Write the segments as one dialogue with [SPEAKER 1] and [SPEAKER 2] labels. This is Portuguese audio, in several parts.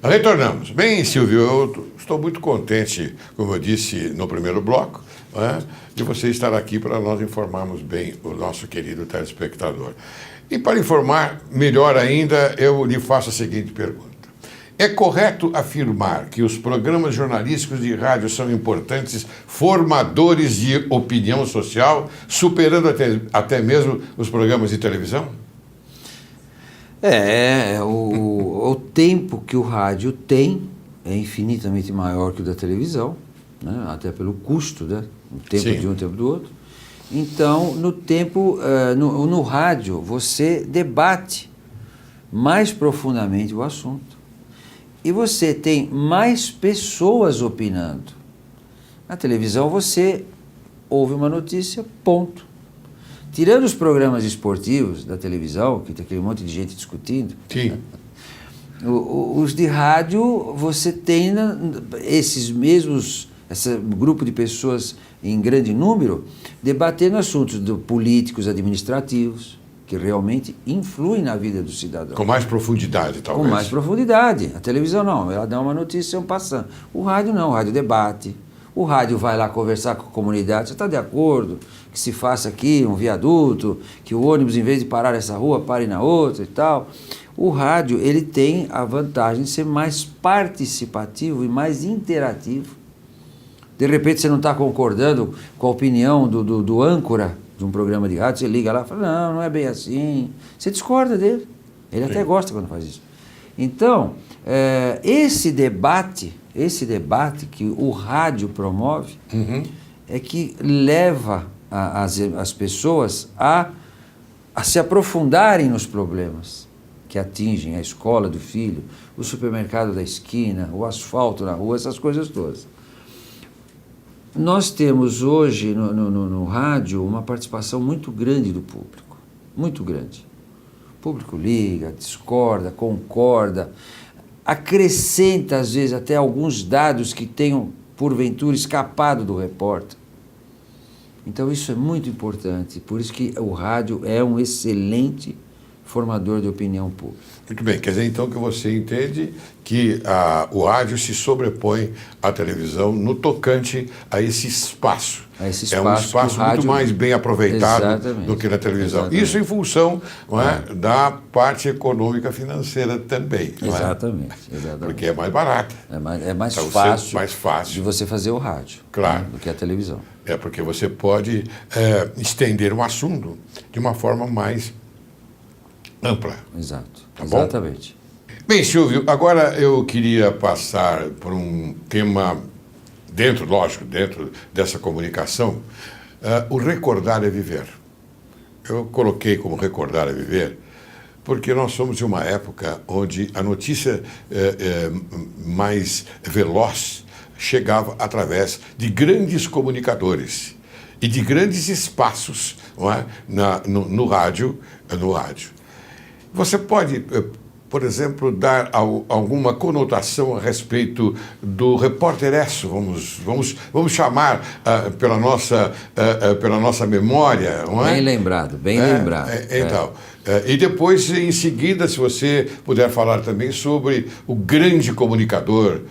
[SPEAKER 1] Retornamos. Bem, Silvio, eu estou muito contente, como eu disse no primeiro bloco, né, de você estar aqui para nós informarmos bem o nosso querido telespectador. E para informar melhor ainda, eu lhe faço a seguinte pergunta. É correto afirmar que os programas jornalísticos de rádio são importantes formadores de opinião social, superando até mesmo os programas de televisão?
[SPEAKER 2] O tempo que o rádio tem é infinitamente maior que o da televisão, né? Até pelo custo, né? O tempo
[SPEAKER 1] Sim.
[SPEAKER 2] de um, o tempo do outro. Então, no rádio, você debate mais profundamente o assunto. E você tem mais pessoas opinando. Na televisão, você ouve uma notícia, ponto. Tirando os programas esportivos da televisão, que tem aquele monte de gente discutindo,
[SPEAKER 1] Sim.
[SPEAKER 2] os de rádio, você tem esse grupo de pessoas em grande número debatendo assuntos políticos, administrativos, que realmente influem na vida do cidadão.
[SPEAKER 1] Com mais profundidade, talvez.
[SPEAKER 2] Com mais profundidade. A televisão não, ela dá uma notícia, um passando. O rádio não, o rádio debate. O rádio vai lá conversar com a comunidade. Você está de acordo que se faça aqui um viaduto, que o ônibus, em vez de parar nessa rua, pare na outra e tal? O rádio, ele tem a vantagem de ser mais participativo e mais interativo. De repente você não está concordando com a opinião do âncora de um programa de rádio, você liga lá e fala, não é bem assim. Você discorda dele. Ele até gosta quando faz isso. Então, esse debate que o rádio promove, é que leva as pessoas a se aprofundarem nos problemas que atingem a escola do filho, o supermercado da esquina, o asfalto na rua, essas coisas todas. Nós temos hoje no rádio uma participação muito grande do público, muito grande. O público liga, discorda, concorda, acrescenta às vezes até alguns dados que tenham porventura escapado do repórter. Então isso é muito importante, por isso que o rádio é um excelente formador de opinião pública.
[SPEAKER 1] Muito bem, quer dizer então que você entende que o rádio se sobrepõe à televisão no tocante a esse espaço. É um espaço muito mais bem aproveitado do que na televisão. Exatamente. Isso em função da parte econômica financeira também.
[SPEAKER 2] Exatamente.
[SPEAKER 1] Porque é mais barato.
[SPEAKER 2] É mais fácil de você fazer o rádio,
[SPEAKER 1] claro,
[SPEAKER 2] do que a televisão.
[SPEAKER 1] É porque você pode estender um assunto de uma forma mais ampla.
[SPEAKER 2] Exato.
[SPEAKER 1] Tá
[SPEAKER 2] Exatamente.
[SPEAKER 1] Bom? Bem, Silvio, agora eu queria passar por um tema dentro dessa comunicação, o recordar é viver. Eu coloquei como recordar é viver porque nós somos de uma época onde a notícia mais veloz chegava através de grandes comunicadores e de grandes espaços, não é? no rádio. Você pode, por exemplo, dar alguma conotação a respeito do repórter-esso, vamos chamar pela nossa memória, não é?
[SPEAKER 2] Bem lembrado.
[SPEAKER 1] Então, e depois, em seguida, se você puder falar também sobre o grande comunicador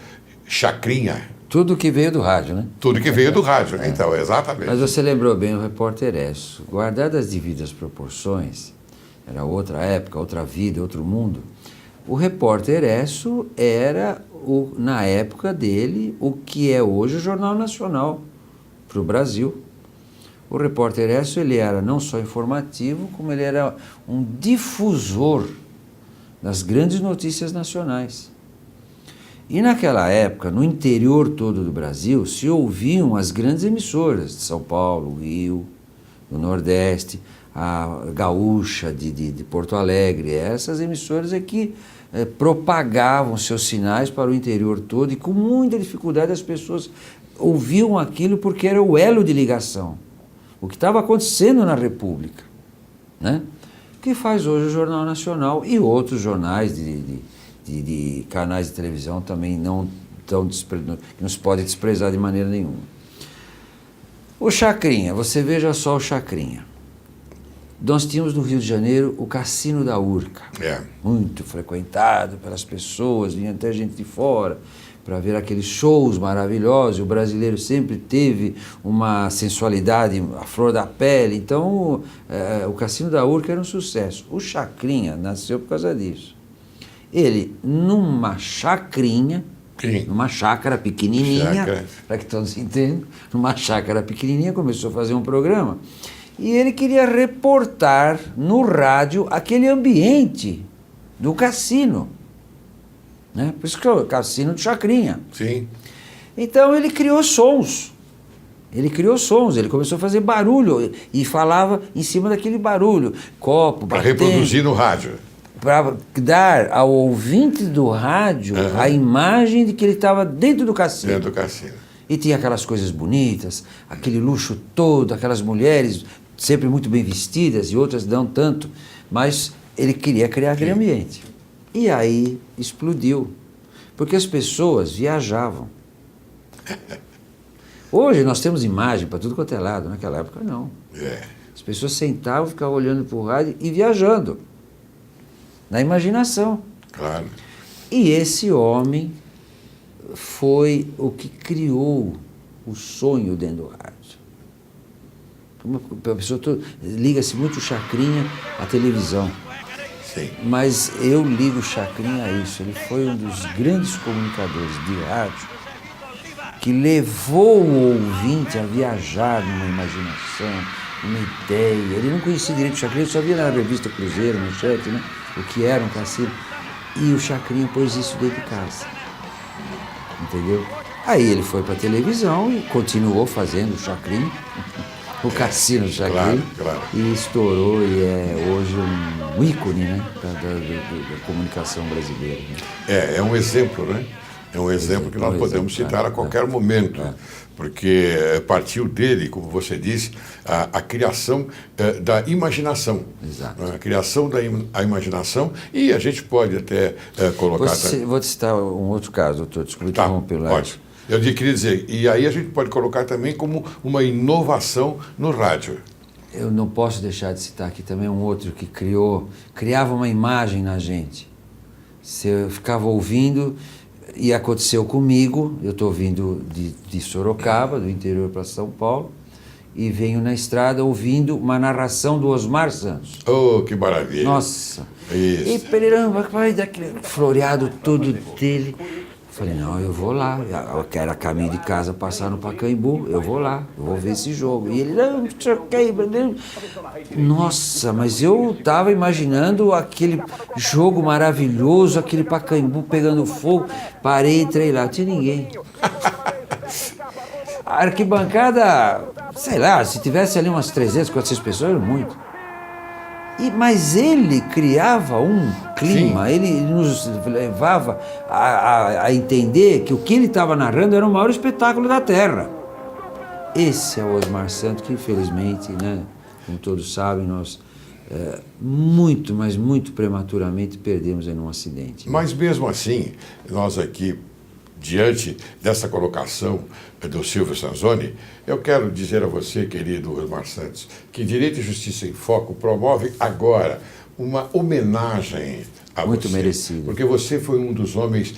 [SPEAKER 1] Chacrinha.
[SPEAKER 2] Tudo que veio do rádio, né?
[SPEAKER 1] Tudo que veio do rádio, então, exatamente.
[SPEAKER 2] Mas você lembrou bem o repórter-esso. Guardadas as devidas proporções, era outra época, outra vida, outro mundo. O repórter-esso era, na época dele, o que é hoje o Jornal Nacional para o Brasil. O repórter-esso, ele era não só informativo, como ele era um difusor das grandes notícias nacionais. E naquela época, no interior todo do Brasil, se ouviam as grandes emissoras de São Paulo, Rio, do Nordeste, a Gaúcha de Porto Alegre. Essas emissoras é que propagavam seus sinais para o interior todo e com muita dificuldade as pessoas ouviam aquilo porque era o elo de ligação. O que estava acontecendo na República, né? Que faz hoje o Jornal Nacional e outros jornais de canais de televisão também não se pode desprezar de maneira nenhuma. O Chacrinha, você veja só o Chacrinha. nós tínhamos no Rio de Janeiro o Cassino da Urca,
[SPEAKER 1] É.
[SPEAKER 2] muito frequentado pelas pessoas, vinha até gente de fora para ver aqueles shows maravilhosos. O brasileiro sempre teve uma sensualidade à flor da pele, então o Cassino da Urca era um sucesso. O Chacrinha nasceu por causa disso. Ele, numa chacrinha,
[SPEAKER 1] Sim.
[SPEAKER 2] numa chácara pequenininha,
[SPEAKER 1] Chácara.
[SPEAKER 2] para que todos entendam, numa chácara pequenininha, começou a fazer um programa e ele queria reportar no rádio aquele ambiente do cassino, né? Por isso que é o Cassino de Chacrinha.
[SPEAKER 1] Sim.
[SPEAKER 2] Então ele criou sons. Ele começou a fazer barulho e falava em cima daquele barulho, copo,
[SPEAKER 1] Para
[SPEAKER 2] batendo,
[SPEAKER 1] reproduzir no rádio.
[SPEAKER 2] para dar ao ouvinte do rádio a imagem de que ele estava dentro do cassino.
[SPEAKER 1] Dentro do cassino.
[SPEAKER 2] E tinha aquelas coisas bonitas, aquele luxo todo, aquelas mulheres sempre muito bem vestidas e outras não tanto, mas ele queria criar aquele ambiente. E aí explodiu, porque as pessoas viajavam. Hoje nós temos imagem para tudo quanto é lado, naquela época não.
[SPEAKER 1] É.
[SPEAKER 2] As pessoas sentavam, ficavam olhando para o rádio e viajando, na imaginação.
[SPEAKER 1] Claro.
[SPEAKER 2] E esse homem foi o que criou o sonho dentro do rádio. A pessoa liga-se muito o Chacrinha à televisão,
[SPEAKER 1] Sim.
[SPEAKER 2] mas eu ligo o Chacrinha a isso. Ele foi um dos grandes comunicadores de rádio que levou o ouvinte a viajar numa imaginação, uma ideia. Ele não conhecia direito o Chacrinha, ele só via na revista Cruzeiro, Manchete, né? O que era um cassino. E o Chacrinha pôs isso dentro de casa. Entendeu? Aí ele foi para a televisão e continuou fazendo o Chacrinha, o Cassino do Chacrinha,
[SPEAKER 1] Claro, claro.
[SPEAKER 2] e estourou e é hoje um ícone, né, da comunicação brasileira. Né?
[SPEAKER 1] É um exemplo, né? É um exemplo que nós podemos citar a qualquer momento, porque partiu dele, como você disse, a criação da imaginação.
[SPEAKER 2] Exato.
[SPEAKER 1] A criação da imaginação, e a gente pode até colocar...
[SPEAKER 2] Vou te citar um outro caso, doutor, desculpe
[SPEAKER 1] Tá,
[SPEAKER 2] interromper.
[SPEAKER 1] pode. Eu queria dizer, e aí a gente pode colocar também como uma inovação no rádio.
[SPEAKER 2] Eu não posso deixar de citar aqui também um outro que criava uma imagem na gente. Você ficava ouvindo, e aconteceu comigo, eu estou vindo de Sorocaba, do interior para São Paulo, e venho na estrada ouvindo uma narração do Osmar Santos.
[SPEAKER 1] Oh, que maravilha.
[SPEAKER 2] Nossa!
[SPEAKER 1] Isso.
[SPEAKER 2] E Pereirão, vai daquele floreado todo dele. Falei, não, eu vou lá. Era caminho de casa passar no Pacaembu, eu vou lá, eu vou ver esse jogo. E ele, não sei o que. Nossa, mas eu estava imaginando aquele jogo maravilhoso, aquele Pacaembu pegando fogo. Parei, entrei lá, não tinha ninguém. A arquibancada, sei lá, se tivesse ali umas 300, 400 pessoas, era muito. Mas ele criava um clima,
[SPEAKER 1] Sim.
[SPEAKER 2] ele nos levava a entender que o que ele estava narrando era o maior espetáculo da Terra. Esse é o Osmar Santos, que infelizmente, né, como todos sabem, nós muito, mas muito prematuramente perdemos em um acidente. Né?
[SPEAKER 1] Mas mesmo assim, nós aqui, diante dessa colocação do Silvio Sanzoni, eu quero dizer a você, querido Osmar Santos, que Direito e Justiça em Foco promove agora uma homenagem a
[SPEAKER 2] muito
[SPEAKER 1] você.
[SPEAKER 2] merecido.
[SPEAKER 1] Porque você foi um dos homens,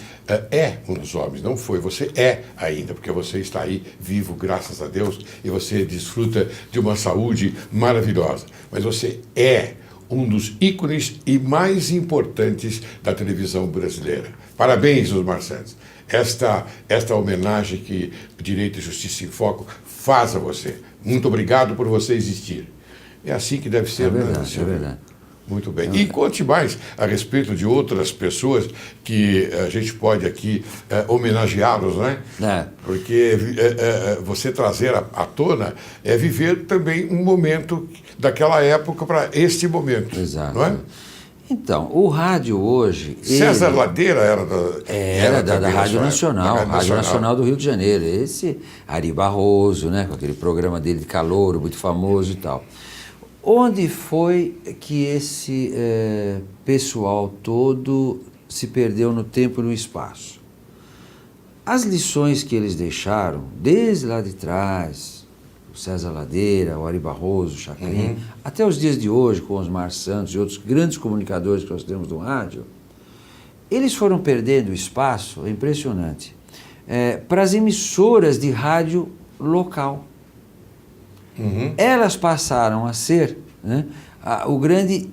[SPEAKER 1] um dos homens, não foi, você é ainda, porque você está aí vivo, graças a Deus, e você desfruta de uma saúde maravilhosa. Mas você é um dos ícones e mais importantes da televisão brasileira. Parabéns, Osmar Santos. Esta homenagem que o Direito e Justiça em Foco faz a você. Muito obrigado por você existir. É assim que deve ser,
[SPEAKER 2] É verdade,
[SPEAKER 1] né, Silvio?
[SPEAKER 2] é verdade.
[SPEAKER 1] Muito bem. E conte mais a respeito de outras pessoas que a gente pode aqui homenageá-los, né?
[SPEAKER 2] É.
[SPEAKER 1] Porque você trazer à tona é viver também um momento daquela época para este momento.
[SPEAKER 2] Exato.
[SPEAKER 1] Não é?
[SPEAKER 2] Então, o rádio hoje...
[SPEAKER 1] César Ladeira era
[SPEAKER 2] da
[SPEAKER 1] também
[SPEAKER 2] Rádio
[SPEAKER 1] sua
[SPEAKER 2] Nacional,
[SPEAKER 1] época,
[SPEAKER 2] Rádio Nacional do Rio de Janeiro. Esse Ari Barroso, né, com aquele programa dele de calouro, muito famoso e tal. Onde foi que esse pessoal todo se perdeu no tempo e no espaço? As lições que eles deixaram, desde lá de trás, César Ladeira, o Ari Barroso, o Chacrin, até os dias de hoje, com Osmar Santos e outros grandes comunicadores que nós temos no rádio, eles foram perdendo espaço, é impressionante, para as emissoras de rádio local. Elas passaram a ser, né, o grande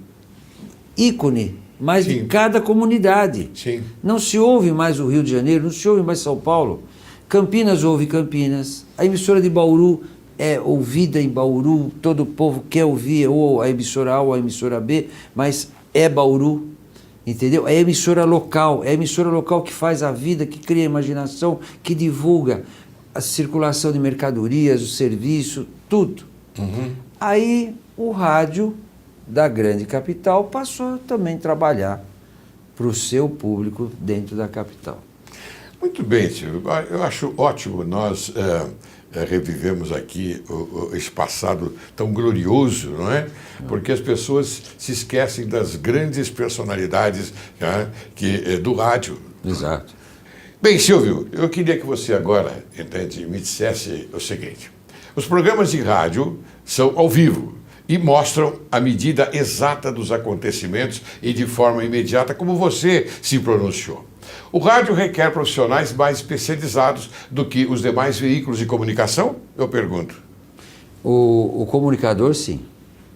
[SPEAKER 2] ícone, mas de cada comunidade.
[SPEAKER 1] Sim.
[SPEAKER 2] Não se ouve mais o Rio de Janeiro, não se ouve mais São Paulo. Campinas ouve Campinas. A emissora de Bauru é ouvida em Bauru, todo o povo quer ouvir, ou a emissora A ou a emissora B, mas é Bauru, entendeu? É a emissora local que faz a vida, que cria a imaginação, que divulga a circulação de mercadorias, o serviço, tudo. Aí o rádio da grande capital passou a também trabalhar para o seu público dentro da capital.
[SPEAKER 1] Muito bem, Silvio. Eu acho ótimo nós revivemos aqui esse passado tão glorioso, não é? Porque as pessoas se esquecem das grandes personalidades, né, do rádio.
[SPEAKER 2] Exato.
[SPEAKER 1] Bem, Silvio, eu queria que você agora, entende, me dissesse o seguinte. Os programas de rádio são ao vivo e mostram a medida exata dos acontecimentos e de forma imediata, como você se pronunciou. O rádio requer profissionais mais especializados do que os demais veículos de comunicação? Eu pergunto.
[SPEAKER 2] O comunicador, sim.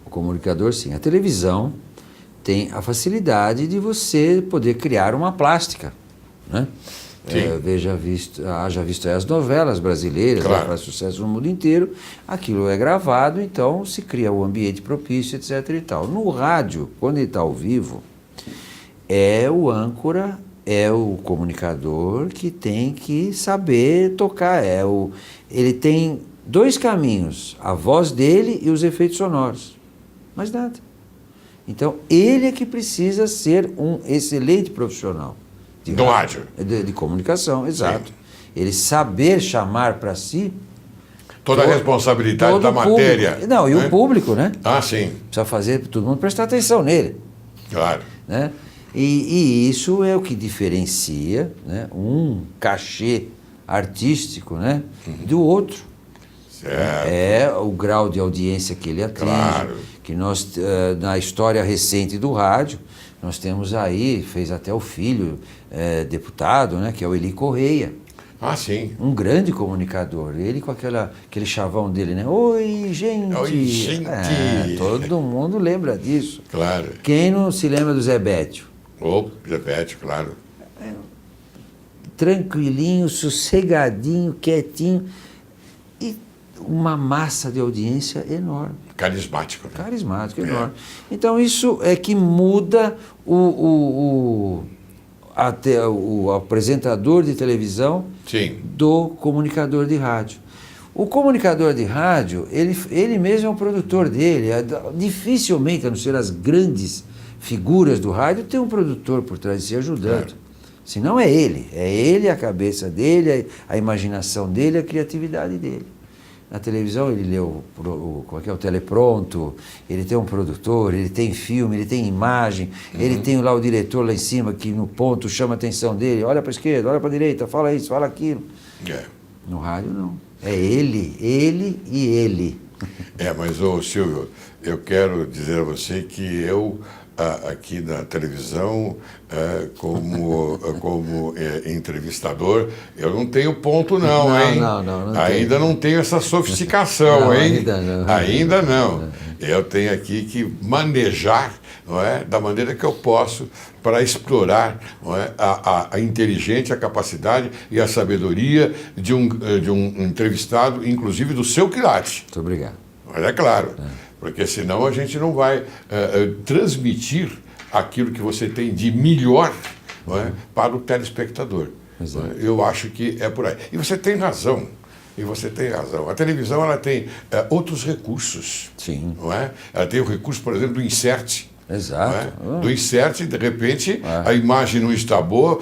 [SPEAKER 2] O comunicador, sim. A televisão tem a facilidade de você poder criar uma plástica, né? Haja visto as novelas brasileiras,
[SPEAKER 1] claro,
[SPEAKER 2] que fazem sucesso no mundo inteiro, aquilo é gravado, então se cria o ambiente propício, etc. e tal. No rádio, quando ele está ao vivo, é o âncora, é o comunicador que tem que saber tocar. Ele tem dois caminhos, a voz dele e os efeitos sonoros, mais nada. Então, ele é que precisa ser um excelente profissional.
[SPEAKER 1] Do rádio.
[SPEAKER 2] De comunicação, exato. Sim. Ele saber chamar para si...
[SPEAKER 1] Toda a responsabilidade da matéria.
[SPEAKER 2] Não, e o público, né?
[SPEAKER 1] Ah, sim.
[SPEAKER 2] Precisa fazer todo mundo prestar atenção nele.
[SPEAKER 1] Claro.
[SPEAKER 2] Né? E isso é o que diferencia, né, um cachê artístico, né, do outro.
[SPEAKER 1] Certo.
[SPEAKER 2] É o grau de audiência que ele atinge.
[SPEAKER 1] Claro.
[SPEAKER 2] Que nós, na história recente do rádio, nós temos aí, fez até o filho deputado, né, que é o Eli Correia.
[SPEAKER 1] Ah, sim.
[SPEAKER 2] Um grande comunicador. Ele com aquele chavão dele, né? Oi, gente!
[SPEAKER 1] Oi, gente!
[SPEAKER 2] Todo mundo lembra disso.
[SPEAKER 1] Claro.
[SPEAKER 2] Quem não se lembra do Zé Bétio?
[SPEAKER 1] Zé Bétio, claro.
[SPEAKER 2] Tranquilinho, sossegadinho, quietinho. E uma massa de audiência enorme.
[SPEAKER 1] Carismático. Né?
[SPEAKER 2] Carismático, enorme. Então, isso é que muda o apresentador de televisão, sim, do comunicador de rádio. O comunicador de rádio, ele mesmo é o produtor dele. Dificilmente, a não ser as grandes figuras do rádio, tem um produtor por trás de si ajudando. Senão é ele, a cabeça dele, a imaginação dele, a criatividade dele. Na televisão ele lê o telepronto, ele tem um produtor, ele tem filme, ele tem imagem, ele tem lá o diretor lá em cima que no ponto chama a atenção dele, olha para a esquerda, olha para a direita, fala isso, fala aquilo. No rádio não, é ele e ele.
[SPEAKER 1] Mas Silvio, eu quero dizer a você que eu aqui na televisão, como entrevistador, eu não tenho ponto não, hein? Não ainda não tenho essa sofisticação, não, hein? Ainda não. Eu tenho aqui que manejar, não é, da maneira que eu posso para explorar, não é, a inteligência, a capacidade e a sabedoria de um entrevistado, inclusive do seu quilate.
[SPEAKER 2] Muito obrigado.
[SPEAKER 1] Mas é claro. Porque senão a gente não vai transmitir aquilo que você tem de melhor, não é, para o telespectador. Eu acho que é por aí. E você tem razão. A televisão ela tem outros recursos.
[SPEAKER 2] Sim.
[SPEAKER 1] Não é? Ela tem o recurso, por exemplo, do insert.
[SPEAKER 2] Exato.
[SPEAKER 1] Do insert, de repente, a imagem não está boa,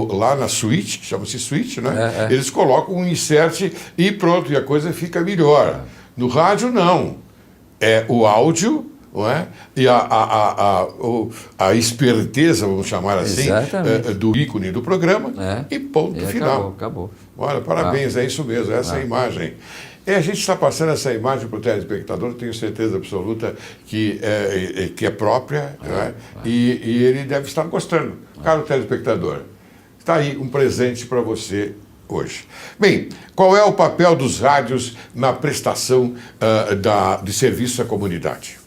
[SPEAKER 1] lá na suíte, chama-se suíte, né? Eles colocam um insert e pronto, e a coisa fica melhor. No rádio, não. É o áudio, não é? E a esperteza, vamos chamar assim, do ícone do programa, e ponto final.
[SPEAKER 2] Acabou.
[SPEAKER 1] Olha, parabéns, é isso mesmo, essa é a imagem. A gente está passando essa imagem para o telespectador, tenho certeza absoluta que é própria, né? E ele deve estar gostando. Caro telespectador, está aí um presente para você hoje. Bem, qual é o papel dos rádios na prestação de serviço à comunidade?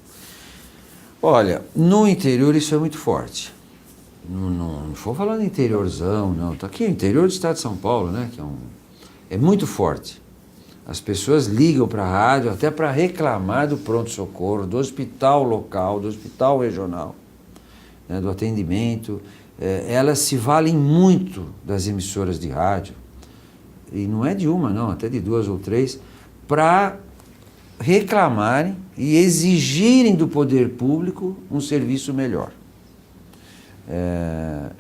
[SPEAKER 2] Olha, no interior isso é muito forte. Não vou falar no interiorzão, não. Está aqui no interior do estado de São Paulo, né? Que é muito forte. As pessoas ligam para a rádio até para reclamar do pronto-socorro, do hospital local, do hospital regional, né? Do atendimento. Elas se valem muito das emissoras de rádio, e não é de uma, não, até de 2 ou 3, para reclamarem e exigirem do poder público um serviço melhor.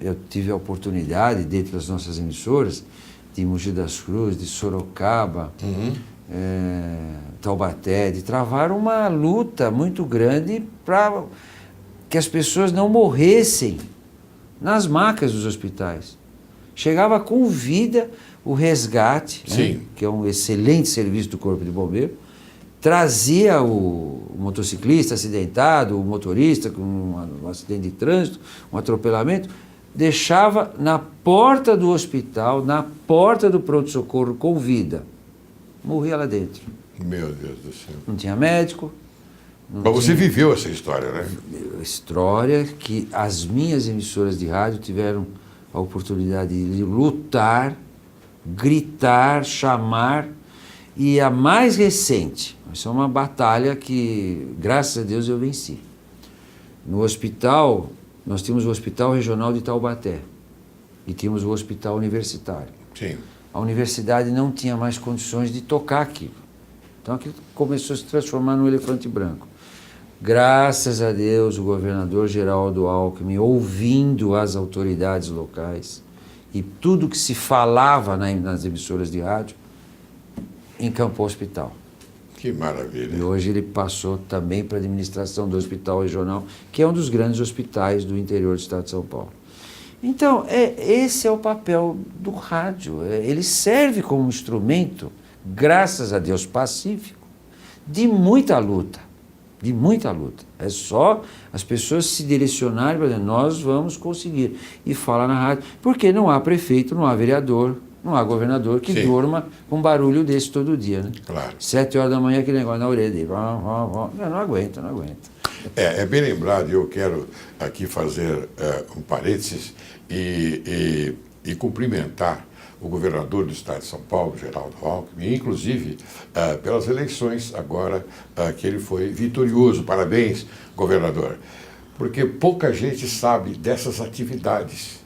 [SPEAKER 2] Eu tive a oportunidade, dentro das nossas emissoras, de Mogi das Cruzes, de Sorocaba, Taubaté, de travar uma luta muito grande para que as pessoas não morressem nas macas dos hospitais. Chegava com vida o resgate, né, que é um excelente serviço do Corpo de Bombeiro, trazia o motociclista acidentado, o motorista com um acidente de trânsito, um atropelamento, deixava na porta do hospital, na porta do pronto-socorro com vida. Morria lá dentro.
[SPEAKER 1] Meu Deus do céu.
[SPEAKER 2] Não tinha médico.
[SPEAKER 1] Mas você viveu essa história, né?
[SPEAKER 2] História que as minhas emissoras de rádio tiveram a oportunidade de lutar, gritar, chamar. E a mais recente, isso é uma batalha que, graças a Deus, eu venci. No hospital, nós tínhamos o Hospital Regional de Taubaté e tínhamos o Hospital Universitário.
[SPEAKER 1] Sim.
[SPEAKER 2] A universidade não tinha mais condições de tocar aquilo. Então aquilo começou a se transformar num elefante branco. Graças a Deus, o governador Geraldo Alckmin, ouvindo as autoridades locais e tudo que se falava nas emissoras de rádio, encampou o hospital.
[SPEAKER 1] Que maravilha.
[SPEAKER 2] E hoje ele passou também para a administração do Hospital Regional, que é um dos grandes hospitais do interior do estado de São Paulo. Então, esse é o papel do rádio. Ele serve como instrumento, graças a Deus, pacífico, de muita luta. De muita luta. É só as pessoas se direcionarem para dizer, nós vamos conseguir. E fala na rádio, porque não há prefeito, não há vereador, não há governador que durma com um barulho desse todo dia, né?
[SPEAKER 1] Claro.
[SPEAKER 2] 7 horas da manhã, aquele negócio na orelha dele. Não aguenta.
[SPEAKER 1] É bem lembrado, eu quero aqui fazer um parênteses e cumprimentar o governador do estado de São Paulo, Geraldo Alckmin, inclusive pelas eleições agora que ele foi vitorioso. Parabéns, governador. Porque pouca gente sabe dessas atividades.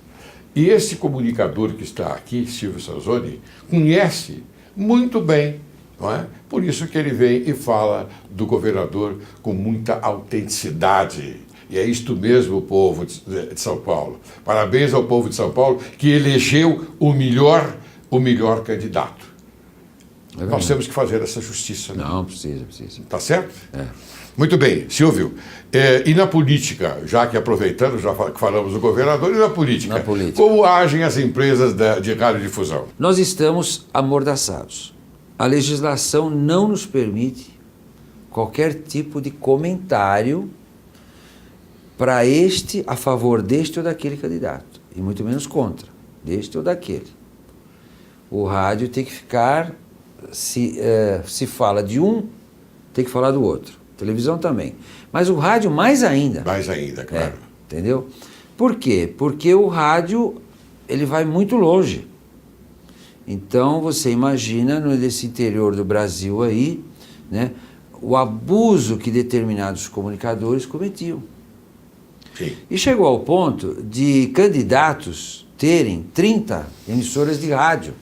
[SPEAKER 1] E esse comunicador que está aqui, Silvio Sanzoni, conhece muito bem, não é? Por isso que ele vem e fala do governador com muita autenticidade. E é isto mesmo, o povo de São Paulo. Parabéns ao povo de São Paulo que elegeu o melhor candidato. Nós temos que fazer essa justiça. Né?
[SPEAKER 2] Não, precisa.
[SPEAKER 1] Tá certo?
[SPEAKER 2] É.
[SPEAKER 1] Muito bem, Silvio. E na política, já que aproveitando, já que falamos do governador, e na política? Como agem as empresas de radiodifusão?
[SPEAKER 2] Nós estamos amordaçados. A legislação não nos permite qualquer tipo de comentário para a favor deste ou daquele candidato, e muito menos contra, deste ou daquele. O rádio tem que ficar, se fala de um, tem que falar do outro. Televisão também. Mas o rádio mais ainda.
[SPEAKER 1] Mais ainda, claro.
[SPEAKER 2] Entendeu? Por quê? Porque o rádio, ele vai muito longe. Então, você imagina, nesse interior do Brasil aí, né, o abuso que determinados comunicadores cometiam.
[SPEAKER 1] Sim.
[SPEAKER 2] E chegou ao ponto de candidatos terem 30 emissoras de rádio.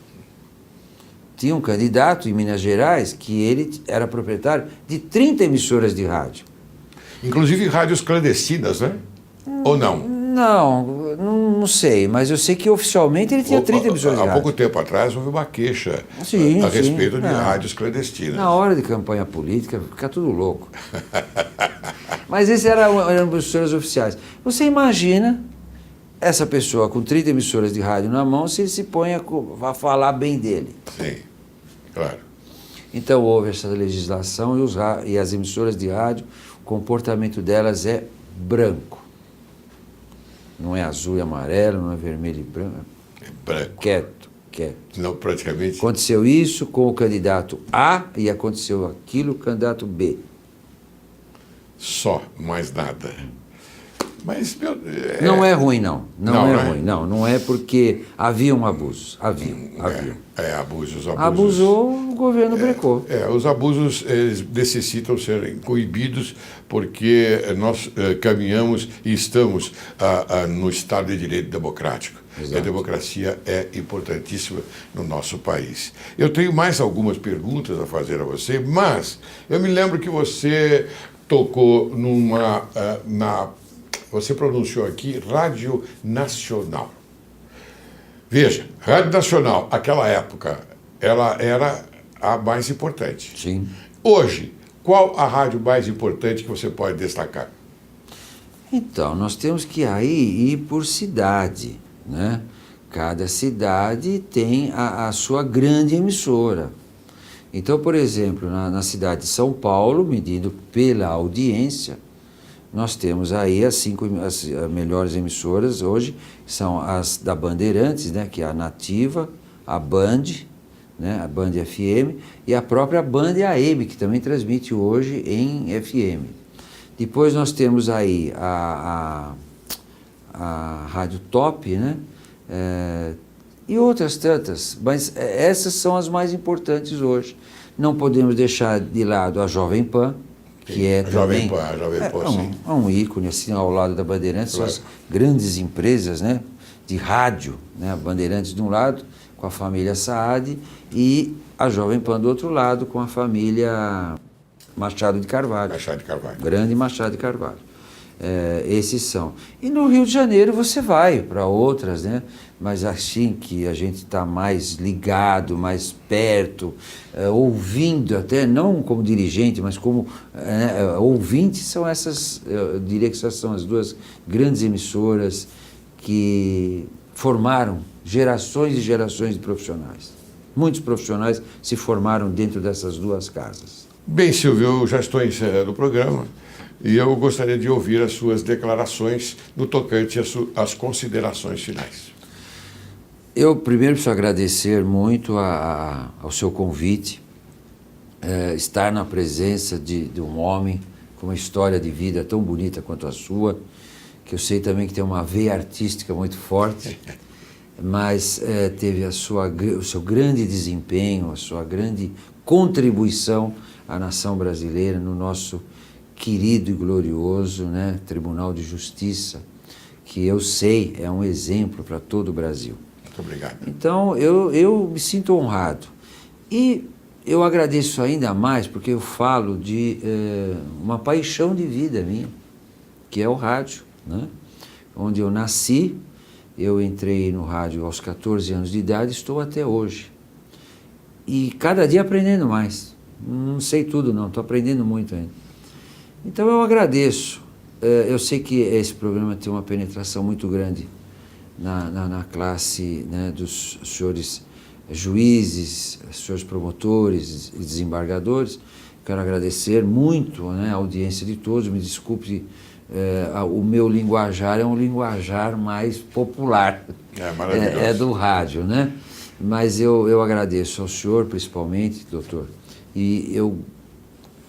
[SPEAKER 2] Tinha um candidato em Minas Gerais que ele era proprietário de 30 emissoras de rádio.
[SPEAKER 1] Inclusive rádios clandestinas, né? Ou não?
[SPEAKER 2] Não sei, mas eu sei que oficialmente ele tinha 30 emissoras de rádio.
[SPEAKER 1] Há pouco tempo atrás houve uma queixa a respeito de rádios clandestinas.
[SPEAKER 2] Na hora de campanha política, fica tudo louco. Mas esses eram emissoras oficiais. Você imagina essa pessoa com 30 emissoras de rádio na mão, se ele se põe a falar bem dele.
[SPEAKER 1] Sim, claro.
[SPEAKER 2] Então houve essa legislação e as emissoras de rádio, o comportamento delas é branco. Não é azul e amarelo, não é vermelho e branco.
[SPEAKER 1] É branco.
[SPEAKER 2] Quieto.
[SPEAKER 1] Não, praticamente.
[SPEAKER 2] Aconteceu isso com o candidato A e aconteceu aquilo com o candidato B.
[SPEAKER 1] Só, mais nada. Mas
[SPEAKER 2] não é ruim, não. Não é
[SPEAKER 1] né?
[SPEAKER 2] ruim, não. Não é porque haviam abusos. Haviam.
[SPEAKER 1] Abusos.
[SPEAKER 2] Abusou, o governo brecou.
[SPEAKER 1] Os abusos eles necessitam serem coibidos porque nós caminhamos e estamos no Estado de Direito democrático. Exato. E a democracia é importantíssima no nosso país. Eu tenho mais algumas perguntas a fazer a você, mas eu me lembro que você tocou você pronunciou aqui Rádio Nacional. Veja, Rádio Nacional, aquela época, ela era a mais importante.
[SPEAKER 2] Sim.
[SPEAKER 1] Hoje, qual a rádio mais importante que você pode destacar?
[SPEAKER 2] Então, nós temos que aí ir por cidade, né? Cada cidade tem a sua grande emissora. Então, por exemplo, na cidade de São Paulo, medido pela audiência, nós temos aí as melhores emissoras hoje, são as da Bandeirantes, né, que é a Nativa, a Band, né, a Band FM, e a própria Band AM, que também transmite hoje em FM. Depois nós temos aí a Rádio Top, né, e outras tantas, mas essas são as mais importantes hoje. Não podemos deixar de lado a Jovem Pan, que é também um ícone, assim, ao lado da Bandeirantes, claro. São as grandes empresas, né, de rádio, né, a Bandeirantes de um lado, com a família Saad, e a Jovem Pan do outro lado, com a família Machado de Carvalho. Grande Machado de Carvalho. Esses são. E no Rio de Janeiro você vai para outras, né? Mas assim que a gente está mais ligado, mais perto, ouvindo até, não como dirigente, mas como ouvinte, são essas, eu diria que essas são as duas grandes emissoras que formaram gerações e gerações de profissionais. Muitos profissionais se formaram dentro dessas duas casas.
[SPEAKER 1] Bem, Silvio, eu já estou encerrando o programa. E eu gostaria de ouvir as suas declarações no tocante às considerações finais.
[SPEAKER 2] Eu primeiro preciso agradecer muito ao seu convite, estar na presença de um homem com uma história de vida tão bonita quanto a sua, que eu sei também que tem uma veia artística muito forte, mas teve o seu grande desempenho, a sua grande contribuição à nação brasileira, no nosso querido e glorioso, né, Tribunal de Justiça, que eu sei é um exemplo para todo o Brasil.
[SPEAKER 1] Muito obrigado.
[SPEAKER 2] Então, eu me sinto honrado. E eu agradeço ainda mais porque eu falo de uma paixão de vida minha, que é o rádio, né? Onde eu nasci, eu entrei no rádio aos 14 anos de idade, estou até hoje. E cada dia aprendendo mais. Não sei tudo não, estou aprendendo muito ainda. Então eu agradeço. Eu sei que esse programa tem uma penetração muito grande na classe, né, dos senhores juízes, senhores promotores e desembargadores. Quero agradecer muito, né, a audiência de todos. Me desculpe, o meu linguajar é um linguajar mais popular. É do rádio, né? Mas eu agradeço ao senhor, principalmente, doutor. E eu,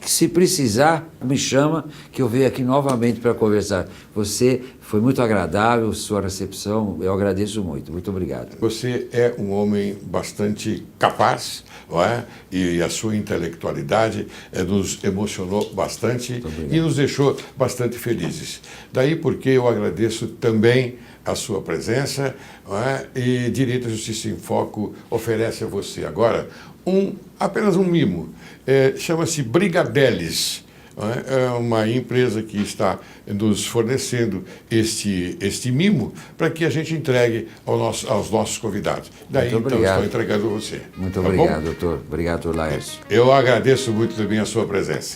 [SPEAKER 2] se precisar, me chama, que eu venho aqui novamente para conversar. Você foi muito agradável, sua recepção, eu agradeço muito. Muito obrigado.
[SPEAKER 1] Você é um homem bastante capaz, não é? E a sua intelectualidade nos emocionou bastante e nos deixou bastante felizes. Daí porque eu agradeço também a sua presença, não é? E Direito e Justiça em Foco oferece a você agora apenas um mimo. Chama-se Brigadeles. É uma empresa que está nos fornecendo este mimo para que a gente entregue aos nossos convidados. Daí, então, estou entregando a você.
[SPEAKER 2] Muito obrigado, doutor. Obrigado, Laércio.
[SPEAKER 1] Eu agradeço muito também a sua presença.